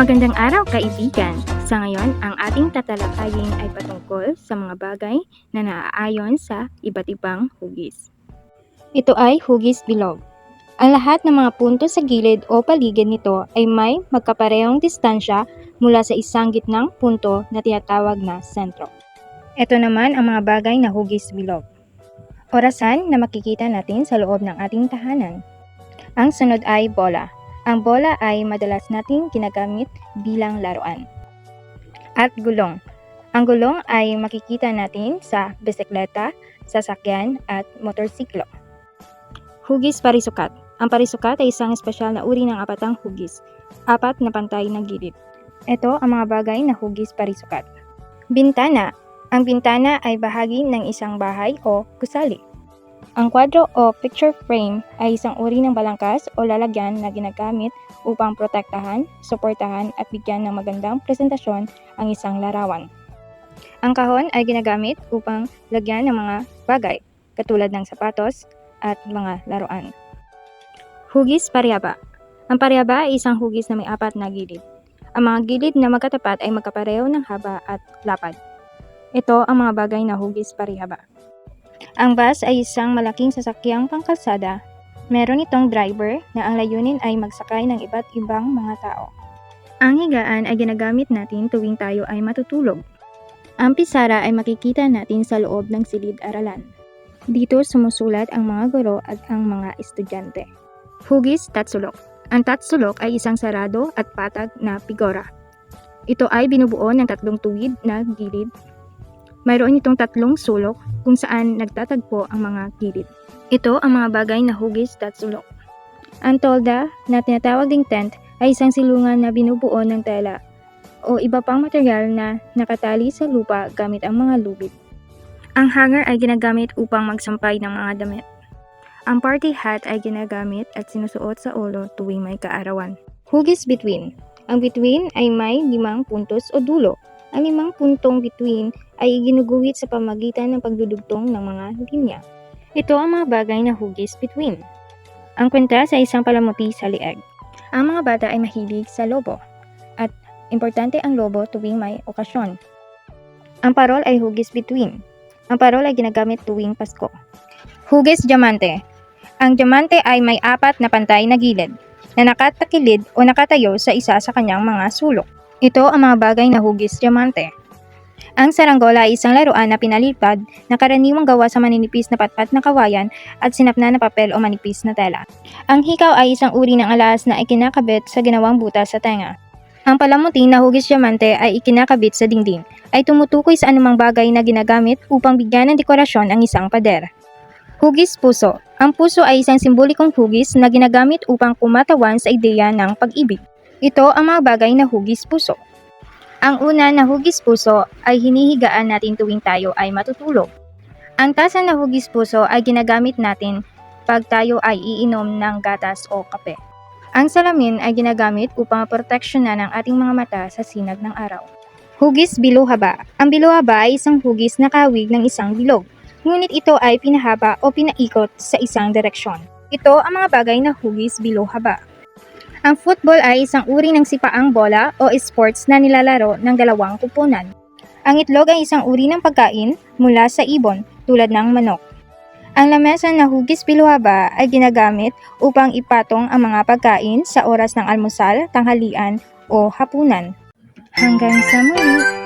Magandang araw kaibigan! Sa ngayon, ang ating tatalakayin ay patungkol sa mga bagay na naaayon sa iba't ibang hugis. Ito ay hugis bilog. Ang lahat ng mga punto sa gilid o paligid nito ay may magkaparehong distansya mula sa isang gitnang punto na tinatawag na sentro. Ito naman ang mga bagay na hugis bilog. Orasan na makikita natin sa loob ng ating tahanan. Ang sunod ay bola. Ang bola ay madalas nating ginagamit bilang laruan. At gulong. Ang gulong ay makikita natin sa bisikleta, sasakyan at motorsiklo. Hugis parisukat. Ang parisukat ay isang espesyal na uri ng apatang hugis, apat na pantay na gilid. Ito ang mga bagay na hugis parisukat. Bintana. Ang bintana ay bahagi ng isang bahay o gusali. Ang kwadro o picture frame ay isang uri ng balangkas o lalagyan na ginagamit upang protektahan, suportahan at bigyan ng magandang presentasyon ang isang larawan. Ang kahon ay ginagamit upang lagyan ng mga bagay katulad ng sapatos at mga laruan. Hugis parehaba. Ang parehaba ay isang hugis na may apat na gilid. Ang mga gilid na magkatapat ay magkapareho ng haba at lapad. Ito ang mga bagay na hugis parehaba. Ang bus ay isang malaking sasakyang pangkalsada. Meron itong driver na ang layunin ay magsakay ng iba't ibang mga tao. Ang higaan ay ginagamit natin tuwing tayo ay matutulog. Ang pisara ay makikita natin sa loob ng silid-aralan. Dito sumusulat ang mga guro at ang mga estudyante. Hugis tatsulok. Ang tatsulok ay isang sarado at patag na figura. Ito ay binubuo ng tatlong tuwid na gilid. Mayroon itong tatlong sulok kung saan nagtatagpo ang mga gilid. Ito ang mga bagay na hugis tatsulok. Ang tolda na tinatawag ding tent ay isang silungan na binubuo ng tela o iba pang material na nakatali sa lupa gamit ang mga lubid. Ang hanger ay ginagamit upang magsampay ng mga damit. Ang party hat ay ginagamit at sinusuot sa ulo tuwing may kaarawan. Hugis between. Ang between ay may 5 puntos o dulo. Ang 5 puntong between ay ginuguhit sa pamagitan ng pagdudugtong ng mga linya. Ito ang mga bagay na hugis between. Ang kwintas ay isang palamuti sa lieg. Ang mga bata ay mahilig sa lobo at importante ang lobo tuwing may okasyon. Ang parol ay hugis between. Ang parol ay ginagamit tuwing Pasko. Hugis diamante. Ang diamante ay may 4 na pantay na gilid na nakatakilid o nakatayo sa isa sa kanyang mga sulok. Ito ang mga bagay na hugis diamante. Ang saranggola ay isang laruan na pinalipad na karaniwang gawa sa maninipis na patpat na kawayan at sinapna na papel o manipis na tela. Ang hikaw ay isang uri ng alas na ikinakabit sa ginawang butas sa tenga. Ang palamuti na hugis diamante ay ikinakabit sa dingding, ay tumutukoy sa anumang bagay na ginagamit upang bigyan ng dekorasyon ang isang pader. Hugis puso. Ang puso ay isang simbolikong hugis na ginagamit upang kumatawan sa ideya ng pag-ibig. Ito ang mga bagay na hugis puso. Ang una na hugis puso ay hinihigaan natin tuwing tayo ay matutulog. Ang tasa na hugis puso ay ginagamit natin pag tayo ay iinom ng gatas o kape. Ang salamin ay ginagamit upang maproteksyonan ang ating mga mata sa sinag ng araw. Hugis biluhaba. Ang biluhaba ay isang hugis na kahawig ng isang bilog. Ngunit ito ay pinahaba o pinaikot sa isang direksyon. Ito ang mga bagay na hugis biluhaba. Ang football ay isang uri ng sipaang bola o sports na nilalaro ng dalawang kupunan. Ang itlog ay isang uri ng pagkain mula sa ibon tulad ng manok. Ang lamesa na hugis biluhaba ay ginagamit upang ipatong ang mga pagkain sa oras ng almusal, tanghalian o hapunan. Hanggang sa muli!